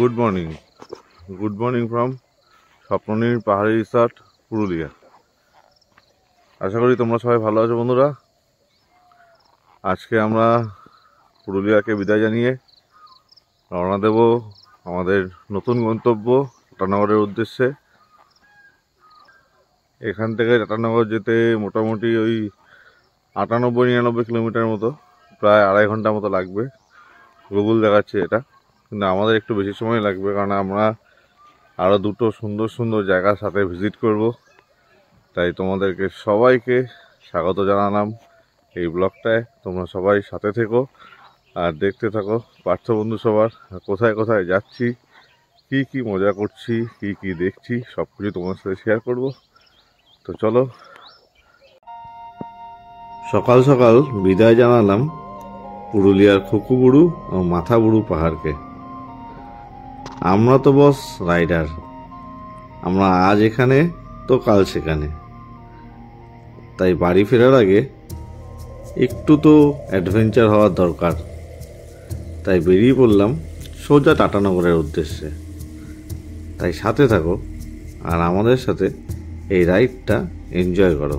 Good morning from Swapnanir পাহাড়ি resort Purulia. আশা করি তোমরা সবাই ভালো আছো বন্ধুরা। আজকে আমরা পুরুলিয়াকে বিদায় জানিয়ে রওনা দেব আমাদের নতুন গন্তব্য টাটানগরের উদ্দেশ্যে। এখান থেকে টাটানগর যেতে মোটামুটি ওই 98-99 কিলোমিটার মতো, প্রায় 2.5 ঘন্টা মতো লাগবে। গুগল দেখাচ্ছে এটা, কিন্তু আমাদের একটু বেশি সময় লাগবে, কারণ আমরা আরও দুটো সুন্দর সুন্দর জায়গার সাথে ভিজিট করব। তাই তোমাদেরকে সবাইকে স্বাগত জানালাম এই ব্লগটায়। তোমরা সবাই সাথে থেকো আর দেখতে থাকো পার্থ বন্ধু সবার কোথায় কোথায় যাচ্ছি, কি কি মজা করছি, কি কি দেখছি, সব কিছু তোমার সাথে শেয়ার করব। তো চলো। সকাল সকাল বিদায় জানালাম পুরুলিয়ার খুকুবুড়ু ও মাথাবুড়ু পাহাড়কে। আমরা তো বস রাইডার, আমরা আজ এখানে তো কাল সেখানে। তাই বাড়ি ফেরার আগে একটু তো অ্যাডভেঞ্চার হওয়ার দরকার। তাই বেরিয়ে পড়লাম সোজা টাটানগরের উদ্দেশ্যে। তাই সাথে থাকো আর আমাদের সাথে এই রাইডটা এনজয় করো।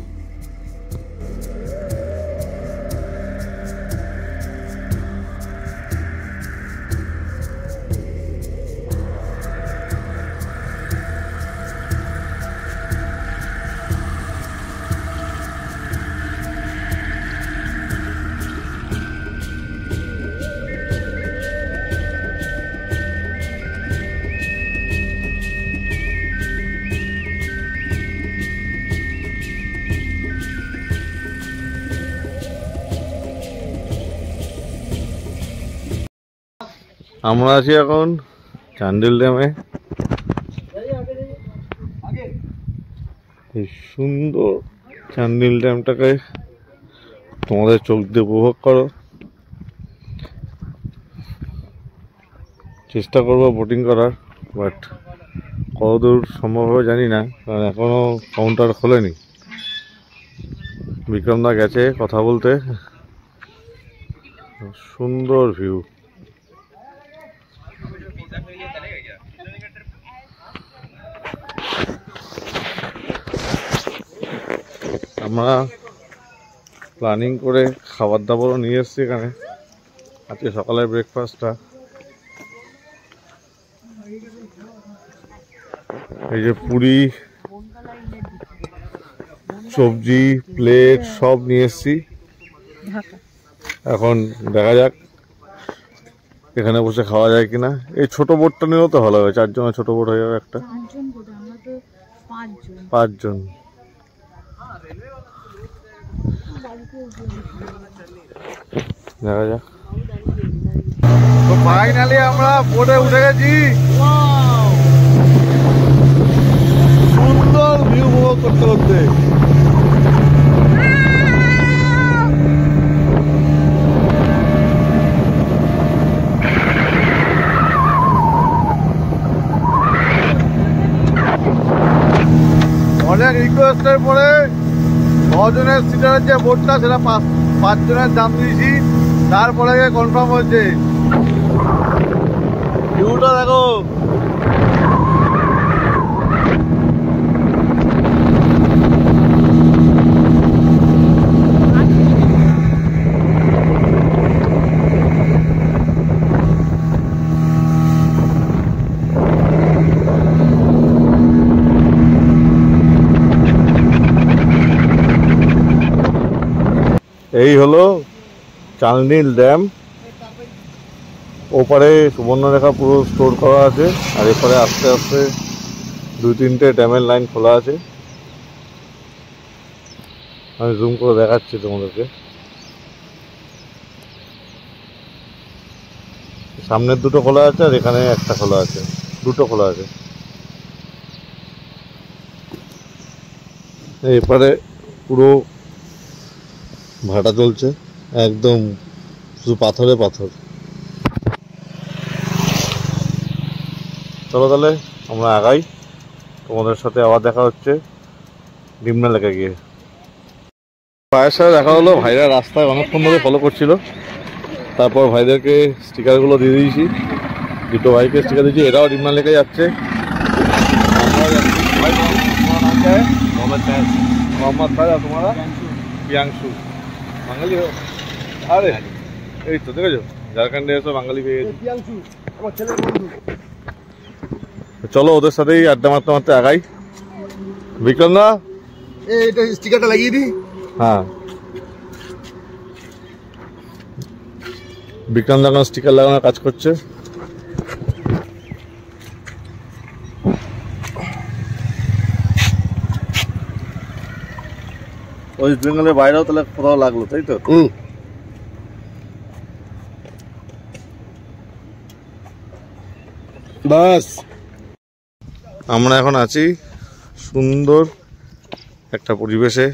আমরা আছি এখন চান্ডিল ড্যামে। এই সুন্দর চান্ডিল ড্যামটাকে তোমাদের চোখ দিয়ে উপভোগ করো। চেষ্টা করবো বোটিং করার, বাট কতদূর সম্ভব হবে জানি না, কারণ এখনো কাউন্টার খোলেনি। বিক্রমদা গেছে কথা বলতে। সুন্দর ভিউ। আমরা প্ল্যানিং করে খাবার দাবারও নিয়ে এসেছি এখানে। আজকে সকালের ব্রেকফাস্টটা এই যে পুরি, সবজি, প্লেট সব নিয়ে এসেছি। এখন দেখা যাক এখানে বসে খাওয়া যায় কিনা। এই ছোট বোটটা নিলেও তো ভালো হবে, 4 জনের ছোট বোট হয়ে যাবে একটা। 5 জন। দেখা যাক। তো ফাইনালি আমরা বোটে উঠে গেছি। সুন্দর ভিউ উপভোগ করতে করতে। অনেক রিকোয়েস্টের পরে 6 জনের সিটারের যে বোটটা সেটা 5 জনের দাম দিয়েছি, তারপরে কনফার্ম হয়েছে। ভিউটা দেখো। এই হলো চান্ডিল ড্যাম। ওপারে সুবর্ণরেখা পুরো স্টোর করা আছে, আর এপারে আস্তে আস্তে 2-3টে ড্যামের লাইন খোলা আছে। আমি জুম করে দেখাচ্ছি তোমাদেরকে। সামনের দুটো খোলা আছে আর এখানে একটা খোলা আছে, দুটো খোলা আছে। এপারে পুরো ভাটা চলছে, একদম শুধু পাথরে পাথর। চলো তাহলে আমরা আগাই, তোমাদের সাথে আবার দেখা হচ্ছে ডিমনা লেখা গিয়ে। ভাইয়ের সাথে দেখা হলো। ভাইরা রাস্তায় অনেকক্ষণ ধরে ফলো করছিল, তারপর ভাইদেরকে স্টিকারগুলো দিয়ে দিয়েছি। দুটো বাইকের স্টিকার দিয়েছি, এরাও ডিমনা লেকে যাচ্ছে। मोहम्मद ताजा तुम्हारा प्रियांशु बांगाली हो? अरे এই তো দেখেছো ঝাড়খণ্ডে এসে বাঙালি পেয়ে গেছি। প্রিয়াংশু আমার ছেলের বন্ধু। চলো ওদের সাথেই আড্ডা মারতে মারতে আগাই। বিক্রম দা এইটা স্টিকারটা লাগিয়ে দিই। হ্যাঁ বিক্রম দা এখন স্টিকার লাগানোর কাজ করছে। ওয়েস্ট বেঙ্গলের বাইরেও তাহলে কোথাও লাগলো তাই তো? বাস আমরা এখন আছি সুন্দর একটা পরিবেশে,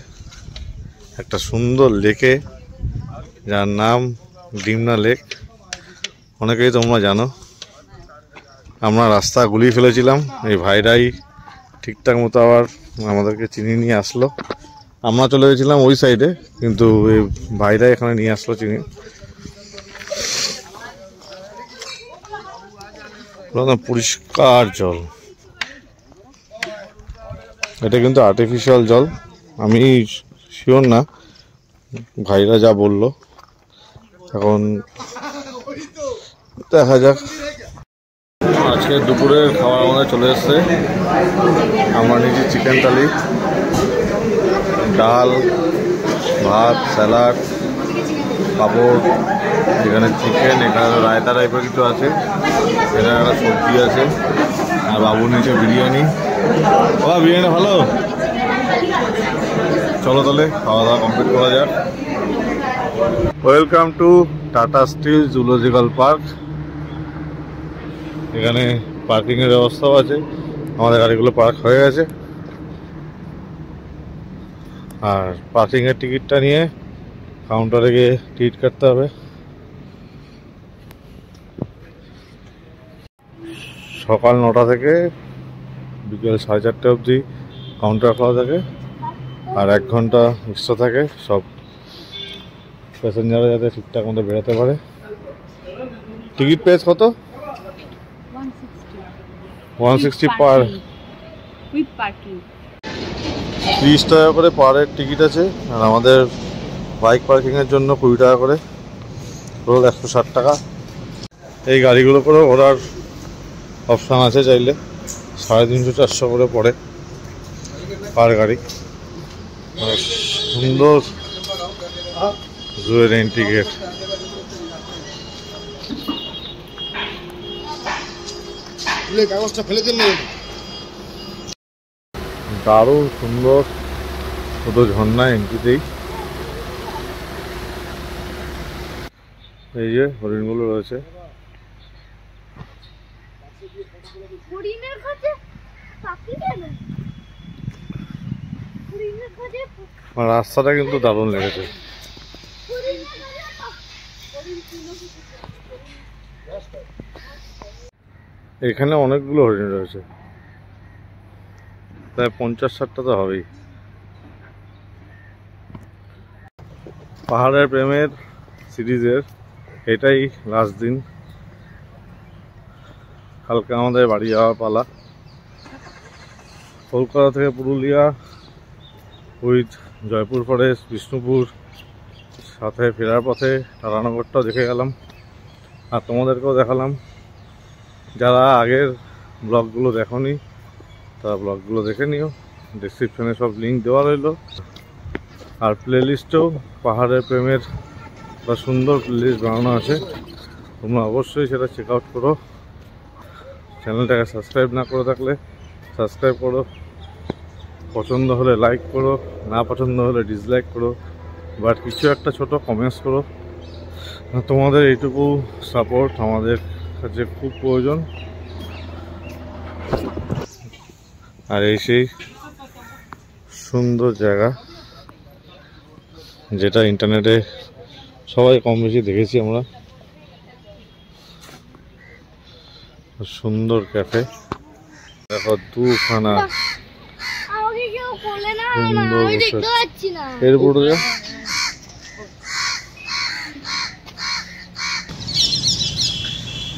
একটা সুন্দর লেকে যার নাম ডিমনা লেক। অনেকেই তোমরা জানো। আমরা রাস্তা গুলিয়ে ফেলেছিলাম, এই ভাইরাই ঠিকঠাক মতো আবার আমাদেরকে চিনি নিয়ে আসলো। আমরা চলে গেছিলাম ওই সাইডে, কিন্তু এই ভাইরাই এখানে নিয়ে আসলো চিনি। পরিষ্কার জল, এটা কিন্তু আর্টিফিশিয়াল জল, আমি শিওর না, ভাইরা যা বললো। এখন দেখা যাক। আজকে দুপুরের খাবার আমাদের চলে এসছে। আমরা নিয়েছি চিকেন থালি, ডাল, ভাত, স্যালাড, পাঁপড়, এখানে চিকেন, এখানে রায়তা টাইপের কিছু আছে, এখানে একটা সবজি আছে, আর বাবু নিচে বিরিয়ানি। ও বিরিয়ানি ভালো। চলো তাহলে খাওয়া দাওয়া কমপ্লিট করা যাক। Welcome to Tata Steel zoological park. এখানে পার্কিংয়ের ব্যবস্থাও আছে, আমাদের গাড়িগুলো পার্ক হয়ে গেছে। আর পার্কিংয়ের টিকিটটা নিয়ে কাউন্টারে গিয়ে টিকিট কাটতে হবে। সকাল 9টা থেকে বিকেল 4:30 অবধি কাউন্টার খোলা থাকে, আর 1 ঘন্টা এক্সট্রা থাকে সব প্যাসেঞ্জাররা যাতে ঠিকঠাক মতো বেরোতে পারে। টিকিট প্রাইস কত? 160 পার, 30 টাকা করে পার হেড টিকিট আছে। আর আমাদের বাইক পার্কিংয়ের জন্য 20 টাকা করে, টোটাল 160 টাকা। এই গাড়িগুলো করে ওরার অপশান আছে, চাইলে 350-400 করে পড়ে পার গাড়ি। সুন্দর জুয়ের এন্ট্রি গেট। দারুণ সুন্দর ছোট ঝর্ণা এন্ট্রিতেই। এই যে হরিণগুলো রয়েছে। রাস্তাটা কিন্তু দারুণ লেগেছে। এখানে অনেকগুলো হরিণ রয়েছে, প্রায় 50-60টা তো হবেই। পাহাড়ের প্রেমের সিরিজের এটাই লাস্ট দিন। কালকে আমাদের বাড়ি যাওয়ার পালা। কলকাতা থেকে পুরুলিয়া উইথ জয়পুর ফরেস্ট, বিষ্ণুপুর, সাথে ফেরার পথে টাটানগরটাও দেখে গেলাম, আর তোমাদেরকেও দেখালাম। যারা আগের ব্লগগুলো দেখোনি তারা ব্লগগুলো দেখে নিও, ডেসক্রিপশনে সব লিঙ্ক দেওয়া রইল। আর প্লেলিস্টেও পাহাড়ের প্রেমের একটা সুন্দর প্লেলিস্ট বানানো আছে, তোমরা অবশ্যই সেটা চেক আউট করো। চ্যানেলটাকে সাবস্ক্রাইব না করে থাকলে সাবস্ক্রাইব করো, পছন্দ হলে লাইক করো, না পছন্দ হলে ডিসলাইক করো, বাট কিছু একটা ছোট কমেন্টস করো। তোমাদের এইটুকু সাপোর্ট আমাদের কাছে খুব প্রয়োজন। আর এই সেই সুন্দর জায়গা যেটা ইন্টারনেটে সবাই কম বেশি দেখেছি আমরা। সুন্দর ক্যাফে, দেখো দুখানা সুন্দর এর পুরো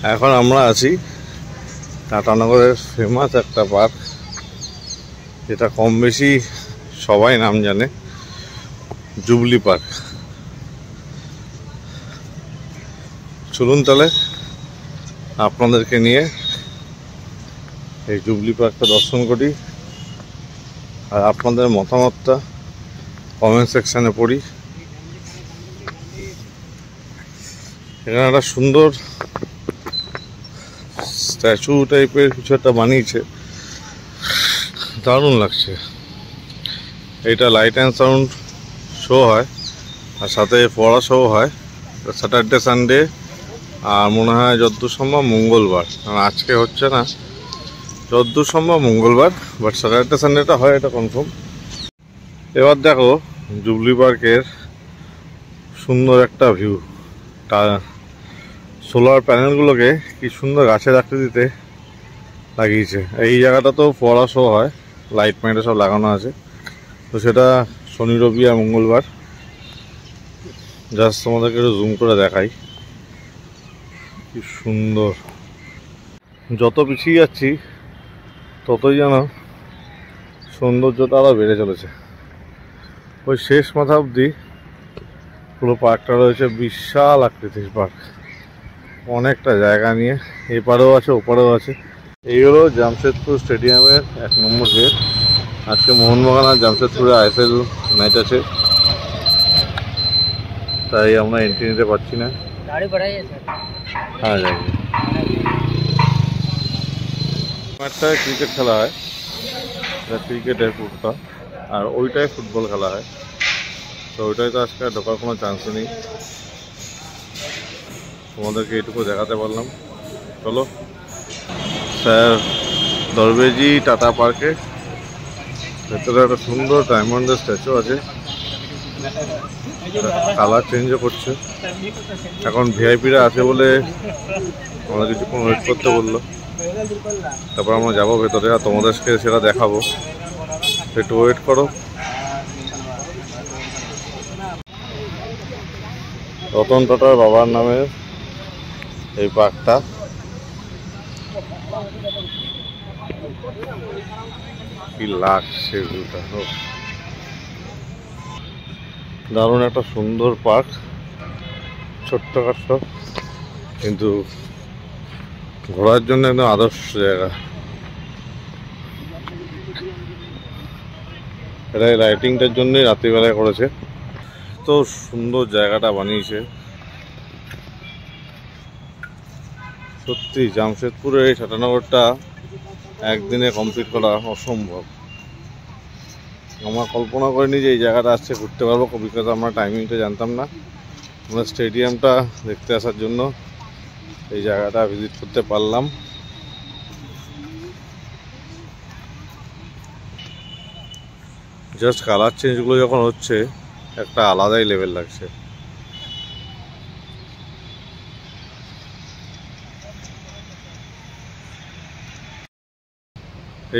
এখন আমরা আছি টাটানগরের ফেমাস একটা পার্ক, যেটা কম বেশি সবাই নাম জানে, জুবলি পার্ক। চলুন তাহলে আপনাদেরকে নিয়ে এই জুবলি পার্কটা দর্শন করি, আর আপনাদের মতামতটা কমেন্ট সেকশানে পড়ি। এখানে একটা সুন্দর স্ট্যাচু টাইপের কিছু একটা বানিয়েছে, দারুণ লাগছে। এইটা লাইট অ্যান্ড সাউন্ড শো হয়, আর সাথে পড়া শো হয় স্যাটারডে সানডে, আর মনে হয় যতদূর সম্ভব মঙ্গলবার, কারণ আজকে হচ্ছে না, যতদূর সম্ভব মঙ্গলবার, বাট স্যাটারডে সানডেটা হয় এটা কনফার্ম। এবার দেখো জুবলি পার্কের সুন্দর একটা ভিউ, সোলার প্যানেলগুলোকে কি সুন্দর গাছের আকৃতিতে লাগিয়েছে। এই জায়গাটা তো পড়া শো হয়, লাইট মাইটে সব লাগানো আছে, তো সেটা শনি রবি আর মঙ্গলবার। জাস্ট তোমাদেরকে একটু জুম করে দেখাই, কি সুন্দর। যত পিছিয়ে যাচ্ছি ততই যেন সৌন্দর্যটা আরও বেড়ে চলেছে। ওই শেষ মাথা অবধি পুরো পার্কটা রয়েছে, বিশাল আকৃতির পার্ক, অনেকটা জায়গা নিয়ে, এপারেও আছে ওপারেও আছে। এই হলো জামশেদপুর স্টেডিয়ামের 1 নম্বর গেট। আজকে মোহনবাগান আর জামশেদপুরে আইএসএল ম্যাচ আছে, তাই আমরা এন্ট্রি নিতে পারছি না। হ্যাঁ যাই, একটা ক্রিকেট খেলা হয়, ক্রিকেটের ফুটটা, আর ওইটাই ফুটবল খেলা হয়, তো ওইটাই তো আজকে ঢোকার কোনো চান্স নেই। তোমাদেরকে এটুকু দেখাতে পারলাম। চলো স্যার দরবেজি টাটা পার্কে, ভেতরে একটা সুন্দর ডায়মন্ডের স্ট্যাচু আছে, কালার চেঞ্জও করছে। এখন ভিআইপিরা আছে বলে আমরা কিছুক্ষণ ওয়েট করতে বললো, তারপর আমরা যাবো ভেতরে, আর তোমাদেরকে সেটা দেখাবো, একটু ওয়েট করো। রতন টাটার বাবার নামে এই পার্কটা, কি লাগছে ভিউটা, দারুণ একটা সুন্দর পার্ক, ছোট্টখাট্ট, কিন্তু ঘোরার জন্য একদম আদর্শ জায়গা। এটা এই লাইটিংটার জন্যই রাত্রিবেলায় করেছে, তো সুন্দর জায়গাটা বানিয়েছে। সত্যি জামশেদপুরের এই টাটানগরটা একদিনে কমপ্লিট করা অসম্ভব। আমরা কল্পনা করিনি যে এই জায়গাটা আসছে ঘুরতে পারবো, বিকজ আমরা টাইমিংটা জানতাম না। আমরা স্টেডিয়ামটা দেখতে আসার জন্য এই জায়গাটা ভিজিট করতে পারলাম। জাস্ট কালার চেঞ্জগুলো যখন হচ্ছে, একটা আলাদাই লেভেল লাগছে।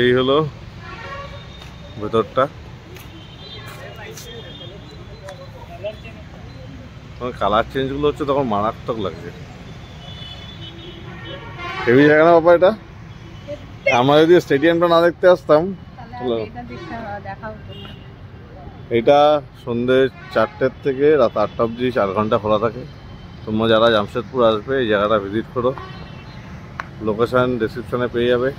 এই হলো ভেতরটা, কালার চেঞ্জগুলো হচ্ছে তখন মারাত্মক লাগছে। হেভি জায়গা না বাবা এটা? আমরা যদি স্টেডিয়ামটা না দেখতে আসতাম, এটা সন্ধ্যে 4টের থেকে রাত 8টা অবধি 4 ঘন্টা খোলা থাকে। তোমরা যারা জামশেদপুর আসবে এই জায়গাটা ভিজিট করো, লোকেশান ডেসক্রিপশানে পেয়ে যাবে।